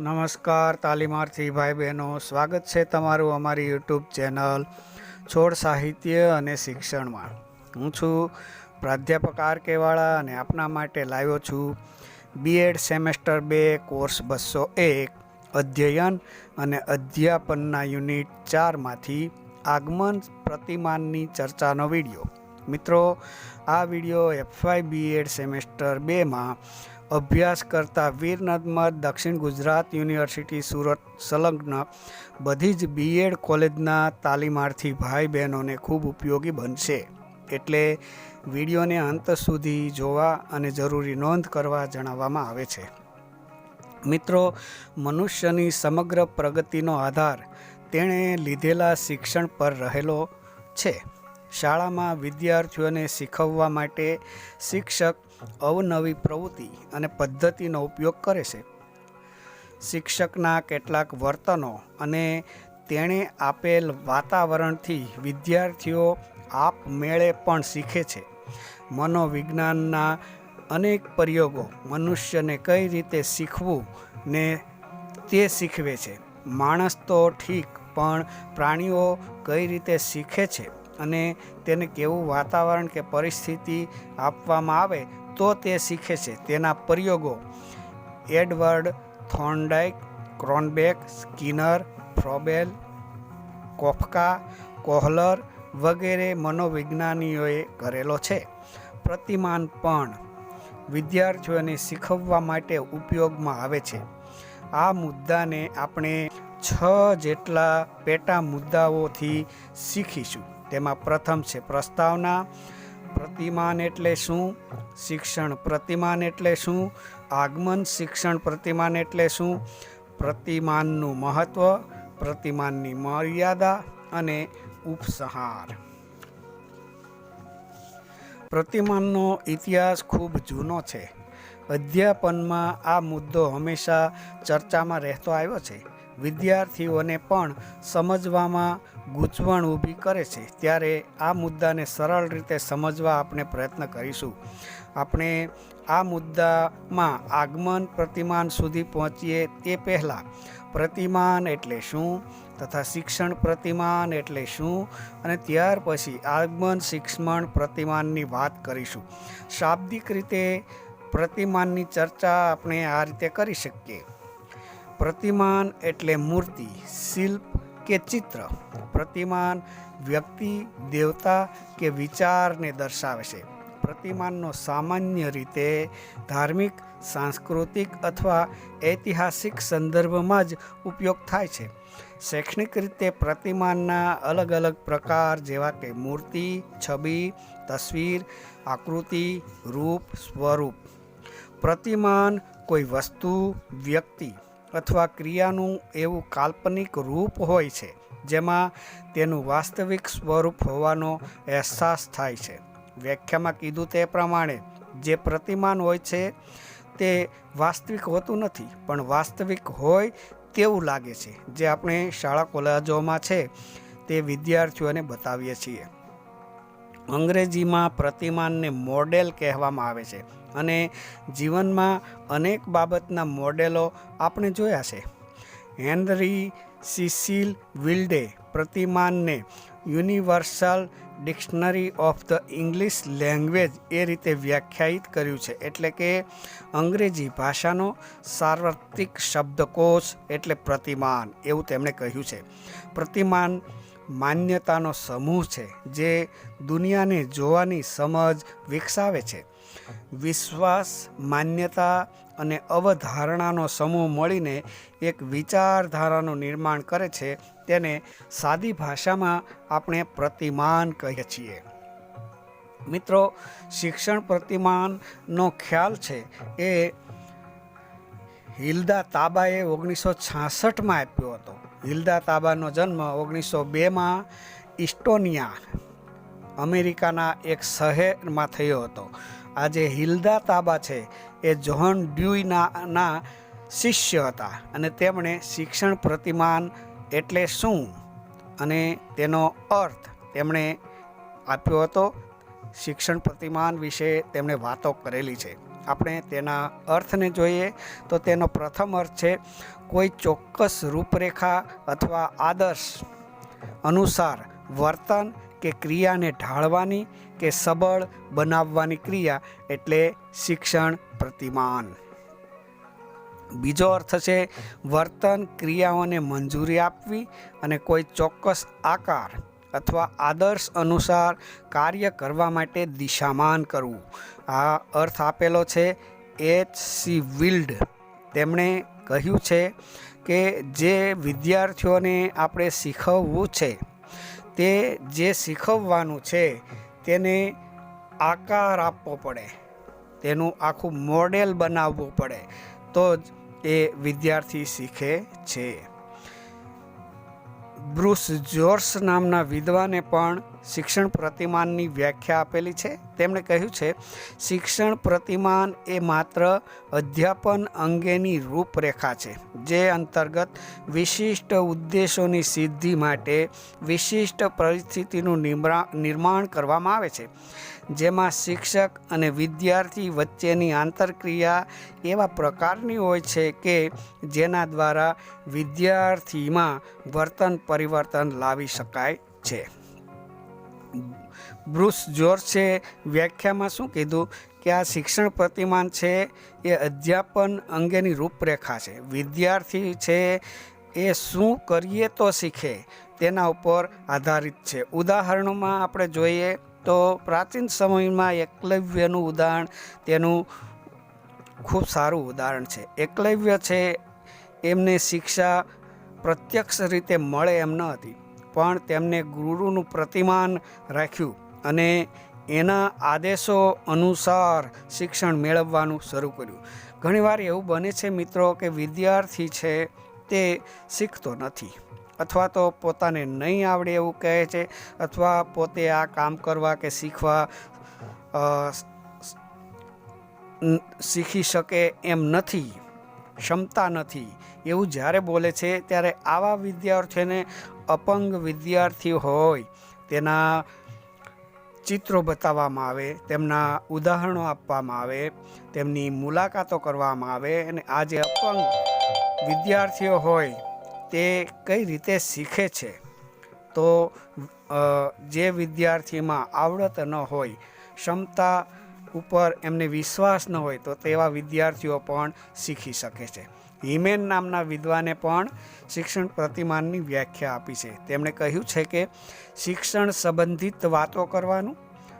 નમસ્કાર તાલીમાર્થી ભાઈ બહેનો, સ્વાગત છે તમારું અમારી યુટ્યુબ ચેનલ છોડ સાહિત્ય અને શિક્ષણમાં. હું છું પ્રાધ્યાપક આર કેવાળા અને આપના માટે લાવ્યો છું બીએડ સેમેસ્ટર 2 કોર્સ 201 અધ્યયન અને અધ્યાપનના યુનિટ 4માંથી આગમન પ્રતિમાનની ચર્ચાનો વિડીયો. મિત્રો, આ વિડીયો FY બીએડ સેમેસ્ટર 2માં અભ્યાસ કરતા વીર નર્મદ દક્ષિણ ગુજરાત યુનિવર્સિટી સુરત સંલગ્ન બધી જ બીએડ કોલેજના તાલીમાર્થી ભાઈ બહેનોને ખૂબ ઉપયોગી બનશે, એટલે વિડીયોને અંત સુધી જોવા અને જરૂરી નોંધ કરવા જણાવવામાં આવે છે. મિત્રો, મનુષ્યની સમગ્ર પ્રગતિનો આધાર તેણે લીધેલા શિક્ષણ પર રહેલો છે. શાળામાં વિદ્યાર્થીઓને શીખવવા માટે શિક્ષક અવનવી પ્રવૃત્તિ અને પદ્ધતિનો ઉપયોગ કરે છે. શિક્ષકના કેટલાક વર્તનો અને તેણે આપેલ વાતાવરણથી વિદ્યાર્થીઓ આપમેળે પણ શીખે છે. મનોવિજ્ઞાનના અનેક પ્રયોગો મનુષ્યને કઈ રીતે શીખવું ને તે શીખવે છે. માણસ તો ઠીક, પણ પ્રાણીઓ કઈ રીતે શીખે છે અને તેને કેવું વાતાવરણ કે પરિસ્થિતિ આપવામાં આવે તો તે શીખે છે, તેના પ્રયોગો એડવર્ડ થોર્નડાઇક, ક્રોનબેક, સ્કિનર, ફ્રોબેલ, કોફકા, કોહલર વગેરે મનોવિજ્ઞાનીઓએ કરેલો છે. પ્રતિમાન પણ વિદ્યાર્થીઓને શીખવવા માટે ઉપયોગમાં આવે છે. આ મુદ્દાને આપણે 6 જેટલા પેટા મુદ્દાઓથી શીખીશું. તેમાં પ્રથમ છે પ્રસ્તાવના. પ્રતિમાન એટલે શું? શિક્ષણ પ્રતિમાન એટલે શું? આગમન શિક્ષણ પ્રતિમાન એટલે શું? પ્રતિમાનનું મહત્વ, પ્રતિમાનની મર્યાદા અને ઉપસંહાર. પ્રતિમાનનો ઇતિહાસ ખૂબ જૂનો છે. અધ્યાપનમાં આ મુદ્દો હંમેશા ચર્ચામાં રહેતો આવ્યો છે. વિદ્યાર્થીઓને પણ સમજવામાં ગૂંચવણ ઊભી કરે છે. ત્યારે આ મુદ્દાને સરળ રીતે સમજવા આપણે પ્રયત્ન કરીશું. આપણે આ મુદ્દામાં આગમન પ્રતિમાન સુધી પહોંચીએ તે પહેલાં પ્રતિમાન એટલે શું તથા શિક્ષણ પ્રતિમાન એટલે શું અને ત્યાર પછી આગમન શિક્ષણ પ્રતિમાનની વાત કરીશું. શાબ્દિક રીતે પ્રતિમાનની ચર્ચા આપણે આ રીતે કરી શકીએ. પ્રતિમાન એટલે મૂર્તિ, શિલ્પ કે ચિત્ર. પ્રતિમાન વ્યક્તિ, દેવતા કે વિચારને દર્શાવે છે. પ્રતિમાનનો સામાન્ય રીતે ધાર્મિક, સાંસ્કૃતિક અથવા ઐતિહાસિક સંદર્ભમાં જ ઉપયોગ થાય છે. શૈક્ષણિક રીતે પ્રતિમાનના અલગ અલગ પ્રકાર જેવા કે મૂર્તિ, છબી, તસવીર, આકૃતિ, રૂપ, સ્વરૂપ. પ્રતિમાન કોઈ વસ્તુ, વ્યક્તિ અથવા ક્રિયાનું એવું કાલ્પનિક રૂપ હોય છે જેમાં તેનું વાસ્તવિક સ્વરૂપ હોવાનો અહેસાસ થાય છે. વ્યાખ્યામાં કીધું તે પ્રમાણે જે પ્રતિમાન હોય છે તે વાસ્તવિક હોતું નથી, પણ વાસ્તવિક હોય તેવું લાગે છે. જે આપણે શાળા કોલેજોમાં છે તે વિદ્યાર્થીઓને બતાવીએ છીએ. અંગ્રેજીમાં પ્રતિમાનને મોડેલ કહેવામાં આવે છે અને જીવનમાં અનેક બાબતના મોડેલો આપણે જોયા છે. હેનરી સિસિલ વિલ્ડે પ્રતિમાનને Universal Dictionary of the English Language એ રીતે વ્યાખ્યાયિત કર્યું છે, એટલે કે અંગ્રેજી ભાષાનો સાર્વત્રિક શબ્દકોશ એટલે પ્રતિમાન, એવું તેમણે કહ્યું છે. પ્રતિમાન માન્યતાનો સમૂહ છે જે દુનિયાને જોવાની સમજ વિકસાવે છે. વિશ્વાસ, માન્યતા અને અવધારણાનો સમૂહ મળીને એક વિચારધારાનું નિર્માણ કરે છે. તેને સાદી ભાષામાં આપણે પ્રતિમાન કહીએ છીએ. મિત્રો, શિક્ષણ પ્રતિમાનનો ખ્યાલ છે એ હિલ્દા તાબાએ 1966માં આપ્યો હતો. હિલ્દા તાબાનો જન્મ 1902માં ઇસ્ટોનિયા, અમેરિકાના એક શહેરમાં થયો હતો. આજે હિલ્દા તાબા છે એ જ્હોન ડ્યુઈના શિષ્ય હતા અને તેમણે શિક્ષણ પ્રતિમાન એટલે શું અને તેનો અર્થ તેમણે આપ્યો હતો. શિક્ષણ પ્રતિમાન વિશે તેમણે વાતો કરેલી છે. આપણે તેના અર્થને જોઈએ તો તેનો પ્રથમ અર્થ છે કોઈ ચોક્કસ રૂપરેખા અથવા આદર્શ અનુસાર વર્તન કે ક્રિયાને ઢાળવાની કે સબળ બનાવવાની ક્રિયા એટલે શિક્ષણ પ્રતિમાન. બીજો અર્થ છે વર્તન ક્રિયાઓને મંજૂરી આપવી અને કોઈ ચોક્કસ આકાર અથવા આદર્શ અનુસાર કાર્ય કરવા માટે દિશામાન કરવું. આ અર્થ આપેલો છે H.C. વિલ્ડ. તેમણે કહ્યું છે કે જે વિદ્યાર્થીઓને આપણે શીખવવું છે તે જે શીખવવાનું છે તેને આકાર આપવો પડે, તેનું આખું મોડેલ બનાવવું પડે, તો જ એ વિદ્યાર્થી શીખે છે. બ્રુસ જોર્સ નામના વિદ્વાને પણ શિક્ષણ પ્રતિમાનની વ્યાખ્યા આપેલી છે. તેમણે કહ્યું છે શિક્ષણ પ્રતિમાન એ માત્ર અધ્યાપન અંગેની રૂપરેખા છે જે અંતર્ગત વિશિષ્ટ ઉદ્દેશોની સિદ્ધિ માટે વિશિષ્ટ પરિસ્થિતિનું નિર્માણ કરવામાં આવે છે, જેમાં શિક્ષક અને વિદ્યાર્થી વચ્ચેની આંતરક્રિયા એવા પ્રકારની હોય છે કે જેના દ્વારા વિદ્યાર્થીમાં વર્તન પરિવર્તન લાવી શકાય છે. બ્રુસ જોર્સે વ્યાખ્યામાં શું કીધું કે આ શિક્ષણ પ્રતિમાન છે એ અધ્યાપન અંગેની રૂપરેખા છે. વિદ્યાર્થી છે એ શું કરીએ તો શીખે તેના ઉપર આધારિત છે. ઉદાહરણોમાં આપણે જોઈએ તો પ્રાચીન સમયમાં એકલવ્યનું ઉદાહરણ તેનું ખૂબ સારું ઉદાહરણ છે. એકલવ્ય છે એમને શિક્ષા પ્રત્યક્ષ રીતે મળે એમ ન હતી, પણ તેમને ગુરુનું પ્રતિમાન રાખ્યું અને એના આદેશો અનુસાર શિક્ષણ મેળવવાનું શરૂ કર્યું. ઘણીવાર એવું બને છે મિત્રો કે વિદ્યાર્થી છે તે શીખતો નથી, અથવા તો પોતાને નહીં આવડે એવું કહે છે, અથવા પોતે આ કામ કરવા કે શીખવા શીખી શકે એમ નથી, ક્ષમતા નથી એવું જ્યારે બોલે છે ત્યારે આવા વિદ્યાર્થીઓને અપંગ વિદ્યાર્થી હોય તેના ચિત્રો બતાવવામાં આવે, તેમના ઉદાહરણો આપવામાં આવે, તેમની મુલાકાતો કરવામાં આવે અને આ જે અપંગ વિદ્યાર્થીઓ હોય તે કઈ રીતે શીખે છે. તો જે વિદ્યાર્થીમાં આવડત ન હોય, ક્ષમતા ઉપર એમને વિશ્વાસ ન હોય, તો તેવા વિદ્યાર્થીઓ પણ શીખી શકે છે. હિમેન નામના વિદ્વાને પણ શિક્ષણ પ્રતિમાનની વ્યાખ્યા આપી છે. તેમણે કહ્યું છે કે શિક્ષણ સંબંધિત વાતો કરવાનું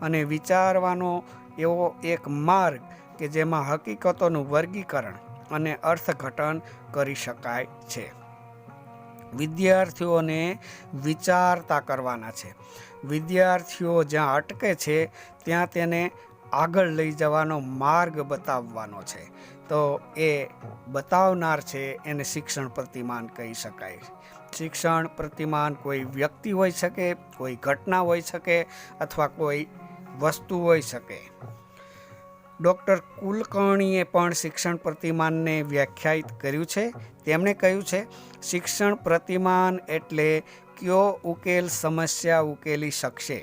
અને વિચારવાનો એવો એક માર્ગ કે જેમાં હકીકતોનું વર્ગીકરણ અને અર્થઘટન કરી શકાય છે. વિદ્યાર્થીઓને વિચારતા કરવાના છે. વિદ્યાર્થીઓ જ્યાં અટકે છે ત્યાં તેને આગળ લઈ જવાનો માર્ગ બતાવવાનો છે. તો એ બતાવનાર છે એને શિક્ષણ પ્રતિમાન કહી શકાય. શિક્ષણ પ્રતિમાન કોઈ વ્યક્તિ હોઈ શકે, કોઈ ઘટના હોઈ શકે, અથવા કોઈ વસ્તુ હોઈ શકે. ડૉક્ટર કુલકર્ણીએ પણ શિક્ષણ પ્રતિમાનને વ્યાખ્યાયિત કર્યું છે. તેમણે કહ્યું છે શિક્ષણ પ્રતિમાન એટલે કયો ઉકેલ સમસ્યા ઉકેલી શકશે,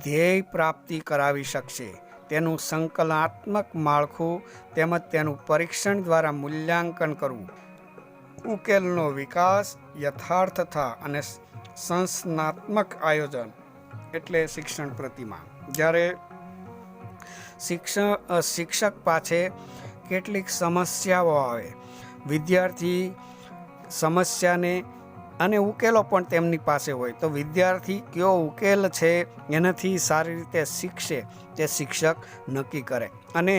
ધ્યેય પ્રાપ્તિ કરાવી શકશે, તેનું સંકલનાત્મક માળખું તેમજ તેનું પરીક્ષણ દ્વારા મૂલ્યાંકન કરવું, ઉકેલનો વિકાસ, યથાર્થતા અને સંસ્થાત્મક આયોજન એટલે શિક્ષણ પ્રતિમાન. જ્યારે શિક્ષક પાસે કેટલીક સમસ્યાઓ આવે, વિદ્યાર્થી સમસ્યાને અને ઉકેલો પણ તેમની પાસે હોય, તો વિદ્યાર્થી કયો ઉકેલ છે એનાથી સારી રીતે શીખશે તે શિક્ષક નક્કી કરે. અને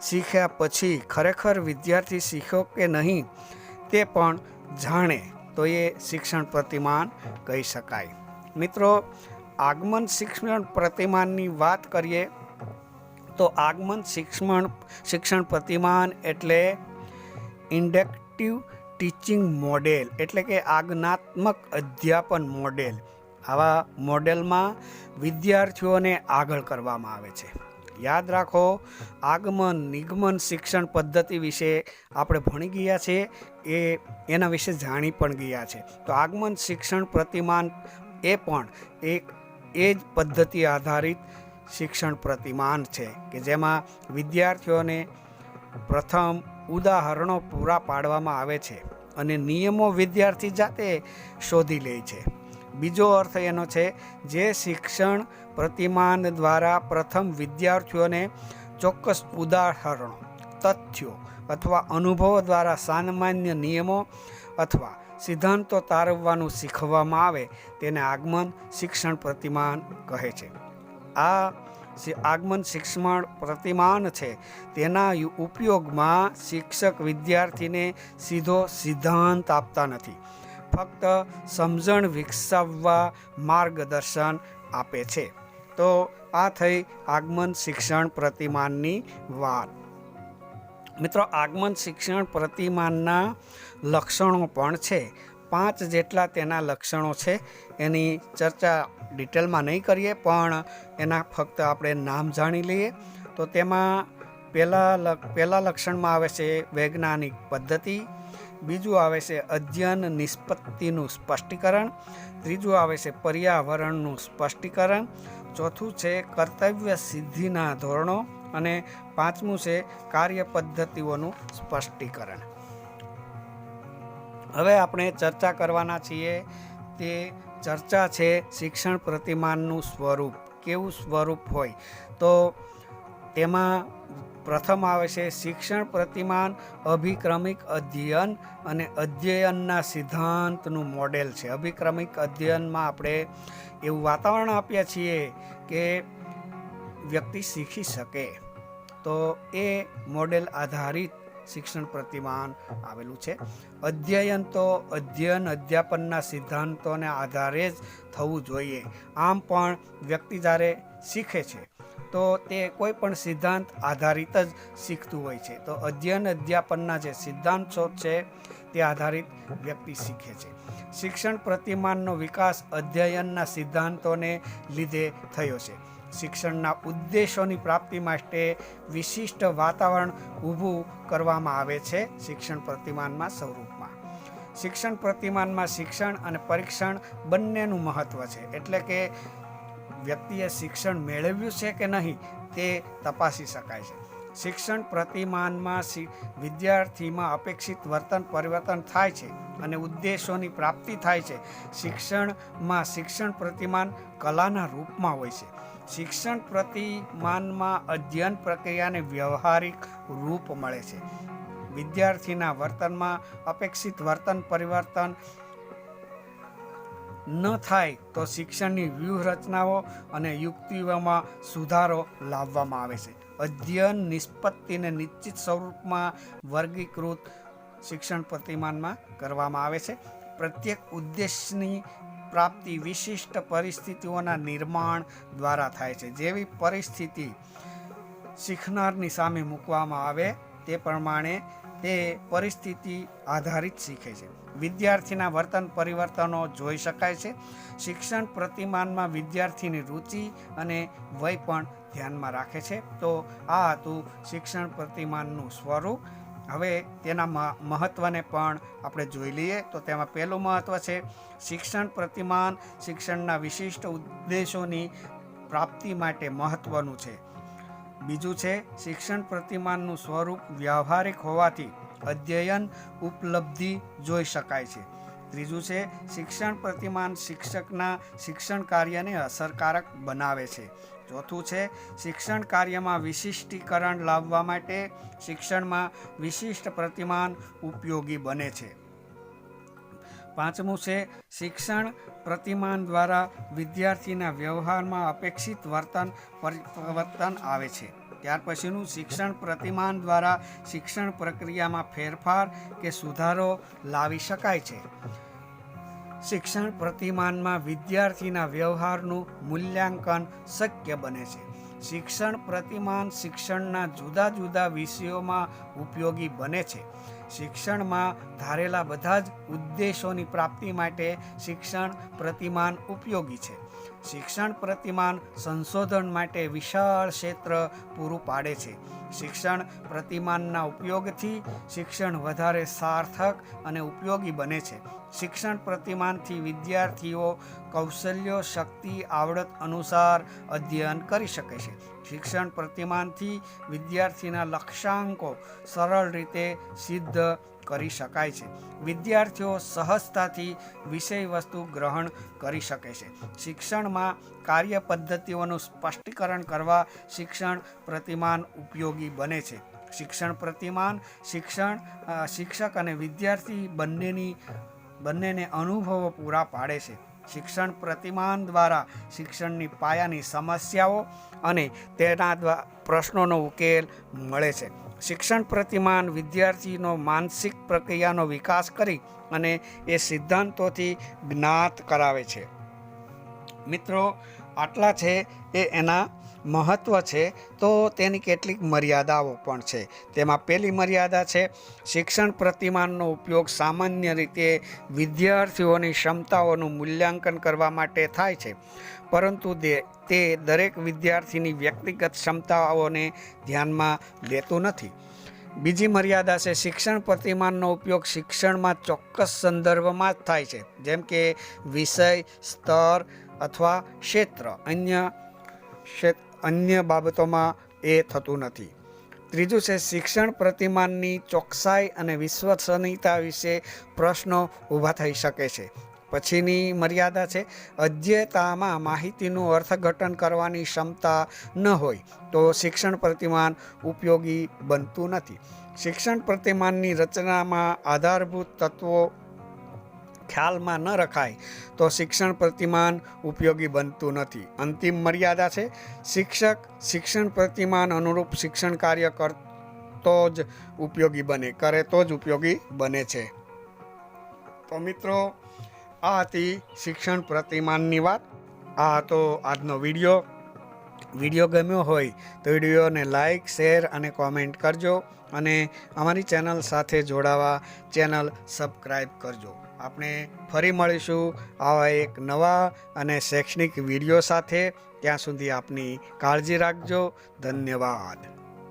શીખ્યા પછી ખરેખર વિદ્યાર્થી શીખ્યો કે નહીં તે પણ જાણે, તો એ શિક્ષણ પ્રતિમાન કહી શકાય. મિત્રો, આગમન શિક્ષણ પ્રતિમાનની વાત કરીએ તો આગમન શિક્ષણ પ્રતિમાન એટલે ઇન્ડક્ટિવ ટીચિંગ મોડેલ, એટલે કે આજ્ઞાત્મક અધ્યાપન મોડેલ. આવા મોડેલમાં વિદ્યાર્થીઓને આગળ કરવામાં આવે છે. યાદ રાખો, આગમન નિગમન શિક્ષણ પદ્ધતિ વિશે આપણે ભણી ગયા છે, એના વિશે જાણી પણ ગયા છે. તો આગમન શિક્ષણ પ્રતિમાન એ પણ એ જ પદ્ધતિ આધારિત શિક્ષણ પ્રતિમાન છે કે જેમાં વિદ્યાર્થીઓને પ્રથમ ઉદાહરણો પૂરા પાડવામાં આવે છે અને નિયમો વિદ્યાર્થી જાતે શોધી લે છે. બીજો અર્થ એનો છે જે શિક્ષણ પ્રતિમાન દ્વારા પ્રથમ વિદ્યાર્થીઓને ચોક્કસ ઉદાહરણો, તથ્યો અથવા અનુભવો દ્વારા સામાન્ય નિયમો અથવા સિદ્ધાંતો તારવવાનું શીખવવામાં આવે તેને આગમન શિક્ષણ પ્રતિમાન કહે છે. આ આગમન શિક્ષણ પ્રતિમાન છે તેના ઉપયોગમાં શિક્ષક વિદ્યાર્થીને સીધો સિદ્ધાંત આપતા નથી, ફક્ત સમજણ વિકસાવવા માર્ગદર્શન આપે છે. તો આ થઈ આગમન શિક્ષણ પ્રતિમાનની વાત. મિત્રો, આગમન શિક્ષણ પ્રતિમાનના લક્ષણો પણ છે. 5 જેટલા તેના લક્ષણો છે. એની ચર્ચા ડિટેલમાં નહીં કરીએ, પણ એના ફક્ત આપણે નામ જાણી લઈએ. તો તેમાં પહેલા લક્ષણમાં આવે છે વૈજ્ઞાનિક પદ્ધતિ, બીજું આવે છે અધ્યયન નિષ્પત્તિનું સ્પષ્ટીકરણ, ત્રીજું આવે છે પર્યાવરણનું સ્પષ્ટીકરણ, ચોથું છે કર્તવ્ય સિદ્ધિના ધોરણો અને પાંચમું છે કાર્ય પદ્ધતિઓનું સ્પષ્ટીકરણ. હવે આપણે ચર્ચા કરવાના છીએ. તે ચર્ચા છે શિક્ષણ પ્રતિમાનનું સ્વરૂપ. કેવું સ્વરૂપ હોય? તો તેમાં પ્રથમ આવે છે શિક્ષણ પ્રતિમાન અભિક્રમિક અધ્યયન અને અધ્યયનના સિદ્ધાંતનું મોડેલ છે. અભિક્રમિક અધ્યયનમાં આપણે એવું વાતાવરણ આપીએ છીએ કે વ્યક્તિ શીખી શકે, તો એ મોડેલ આધારિત શિક્ષણ પ્રતિમાન આવેલું છે. અધ્યયન તો અધ્યાપનના સિદ્ધાંતોને આધારે જ થવું જોઈએ. આમ પણ વ્યક્તિ જ્યારે શીખે છે તો તે કોઈ પણ સિદ્ધાંત આધારિત જ શીખતું હોય છે. તો અધ્યાપનના જે સિદ્ધાંતો છે તે આધારિત વ્યક્તિ શીખે છે. શિક્ષણ પ્રતિમાનનો વિકાસ અધ્યયનના સિદ્ધાંતોને લીધે થયો છે. શિક્ષણના ઉદ્દેશોની પ્રાપ્તિ માટે વિશિષ્ટ વાતાવરણ ઊભું કરવામાં આવે છે શિક્ષણ પ્રતિમાનના સ્વરૂપમાં. શિક્ષણ પ્રતિમાનમાં શિક્ષણ અને પરીક્ષણ બંનેનું મહત્વ છે. એટલે કે વ્યક્તિએ શિક્ષણ મેળવ્યું છે કે નહીં તે તપાસી શકાય છે. શિક્ષણ પ્રતિમાનમાં વિદ્યાર્થીમાં અપેક્ષિત વર્તન પરિવર્તન થાય છે અને ઉદ્દેશોની પ્રાપ્તિ થાય છે. શિક્ષણમાં શિક્ષણ પ્રતિમાન કલાના રૂપમાં હોય છે. શિક્ષણ પ્રતિમાનમાં અધ્યયન પ્રક્રિયાને વ્યવહારિક રૂપ મળે છે. વિદ્યાર્થીના વર્તનમાં અપેક્ષિત વર્તન પરિવર્તન ન થાય તો શિક્ષણની વ્યૂહરચનાઓ અને યુક્તિઓમાં સુધારો લાવવામાં આવે છે. અધ્યયન નિષ્પત્તિને નિશ્ચિત સ્વરૂપમાં વર્ગીકૃત શિક્ષણ પ્રતિમાનમાં કરવામાં આવે છે. પ્રત્યેક ઉદ્દેશની પ્રાપ્તિ વિશિષ્ટ પરિસ્થિતિઓના નિર્માણ દ્વારા થાય છે. જેવી પરિસ્થિતિ શીખનારની સામે મૂકવામાં આવે તે પ્રમાણે તે પરિસ્થિતિ આધારિત શીખે છે. વિદ્યાર્થીના વર્તન પરિવર્તનો જોઈ શકાય છે. શિક્ષણ પ્રતિમાનમાં વિદ્યાર્થીની રુચિ અને વય પણ ધ્યાનમાં રાખે છે. તો આ હતું શિક્ષણ પ્રતિમાનનું સ્વરૂપ. હવે તેના મહત્વને પણ આપણે જોઈ લઈએ. તો તેમાં પહેલું મહત્વ છે શિક્ષણ પ્રતિમાન શિક્ષણના વિશિષ્ટ ઉદ્દેશોની પ્રાપ્તિ માટે મહત્વનું છે. બીજું છે શિક્ષણ પ્રતિમાનનું સ્વરૂપ વ્યવહારિક હોવાથી અધ્યયન ઉપલબ્ધિ જોઈ શકાય છે. ત્રીજું છે શિક્ષણ પ્રતિમાન શિક્ષકના શિક્ષણ કાર્યને અસરકારક બનાવે છે. ચોથું છે શિક્ષણ કાર્યમાં વિશિષ્ટીકરણ લાવવા માટે શિક્ષણમાં વિશિષ્ટ પ્રતિમાન ઉપયોગી બને છે. પાંચમું છે શિક્ષણ પ્રતિમાન દ્વારા વિદ્યાર્થીના વ્યવહારમાં અપેક્ષિત વર્તન પરિવર્તન આવે છે. ત્યાર પછીનું શિક્ષણ પ્રતિમાન દ્વારા શિક્ષણ પ્રક્રિયામાં ફેરફાર કે સુધારો લાવી શકાય છે. શિક્ષણ પ્રતિમાનમાં વિદ્યાર્થીના વ્યવહારનું મૂલ્યાંકન શક્ય બને છે. શિક્ષણ પ્રતિમાન શિક્ષણના જુદા જુદા વિષયોમાં ઉપયોગી બને છે. શિક્ષણમાં ધારેલા બધા જ ઉદ્દેશોની પ્રાપ્તિ માટે શિક્ષણ પ્રતિમાન ઉપયોગી છે. શિક્ષણ પ્રતિમાન સંશોધન માટે વિશાળ ક્ષેત્ર પૂરું પાડે છે. શિક્ષણ પ્રતિમાનના ઉપયોગથી શિક્ષણ વધારે સાર્થક અને ઉપયોગી બને છે. શિક્ષણ પ્રતિમાનથી વિદ્યાર્થીઓ કૌશલ્યો, શક્તિ, આવડત અનુસાર અધ્યયન કરી શકે છે. શિક્ષણ પ્રતિમાનથી વિદ્યાર્થીના લક્ષ્યાંકો સરળ રીતે સિદ્ધ કરી શકાય છે. વિદ્યાર્થીઓ સહજતાથી વિષય વસ્તુ ગ્રહણ કરી શકે છે. શિક્ષણમાં કાર્ય પદ્ધતિઓનું સ્પષ્ટીકરણ કરવા શિક્ષણ પ્રતિમાન ઉપયોગી બને છે. શિક્ષણ પ્રતિમાન શિક્ષક અને વિદ્યાર્થી બંનેને અનુભવો પૂરા પાડે છે. શિક્ષણ પ્રતિમાન દ્વારા શિક્ષણની પાયાની સમસ્યાઓ અને તેના પ્રશ્નોનો ઉકેલ મળે છે. શિક્ષણ પ્રતિમાન વિદ્યાર્થીનો માનસિક પ્રક્રિયાનો વિકાસ કરી અને એ સિદ્ધાંતોથી જ્ઞાત કરાવે છે. મિત્રો, આટલા છે એ એના મહત્ત્વ છે. તો તેની કેટલીક મર્યાદાઓ પણ છે. તેમાં પહેલી મર્યાદા છે, શિક્ષણ પ્રતિમાનનો ઉપયોગ સામાન્ય રીતે વિદ્યાર્થીઓની ક્ષમતાઓનું મૂલ્યાંકન કરવા માટે થાય છે, પરંતુ તે દરેક વિદ્યાર્થીની વ્યક્તિગત ક્ષમતાઓને ધ્યાનમાં લેતું નથી. બીજી મર્યાદા છે, શિક્ષણ પ્રતિમાનનો ઉપયોગ શિક્ષણમાં ચોક્કસ સંદર્ભમાં જ થાય છે, જેમ કે વિષય, સ્તર અથવા ક્ષેત્ર. અન્ય બાબતોમાં એ થતું નથી. ત્રીજું છે, શિક્ષણ પ્રતિમાનની ચોકસાઈ અને વિશ્વસનીયતા વિશે પ્રશ્નો ઊભા થઈ શકે છે. પછીની મર્યાદા છે, અધ્યયતામાં માહિતીનું અર્થઘટન કરવાની ક્ષમતા ન હોય તો શિક્ષણ પ્રતિમાન ઉપયોગી બનતું નથી. શિક્ષણ પ્રતિમાનની રચનામાં આધારભૂત તત્વો ખ્યાલમાં ન રખાય તો શિક્ષણ પ્રતિમાન ઉપયોગી બનતું નથી. અંતિમ મર્યાદા છે, શિક્ષક શિક્ષણ પ્રતિમાન અનુરૂપ શિક્ષણ કાર્ય કરે તો જ ઉપયોગી બને છે. તો મિત્રો, આ હતી શિક્ષણ પ્રતિમાનની વાત. આ હતો આજનો વિડીયો ગમ્યો હોય તો વિડીયોને લાઈક, શેર અને કોમેન્ટ કરજો અને અમારી ચેનલ સાથે જોડાવા ચેનલ સબસ્ક્રાઈબ કરજો. આપણે ફરી મળીશું આવા એક નવા અને શૈક્ષણિક વિડીયો સાથે. ત્યાં સુધી આપની કાળજી રાખજો. ધન્યવાદ.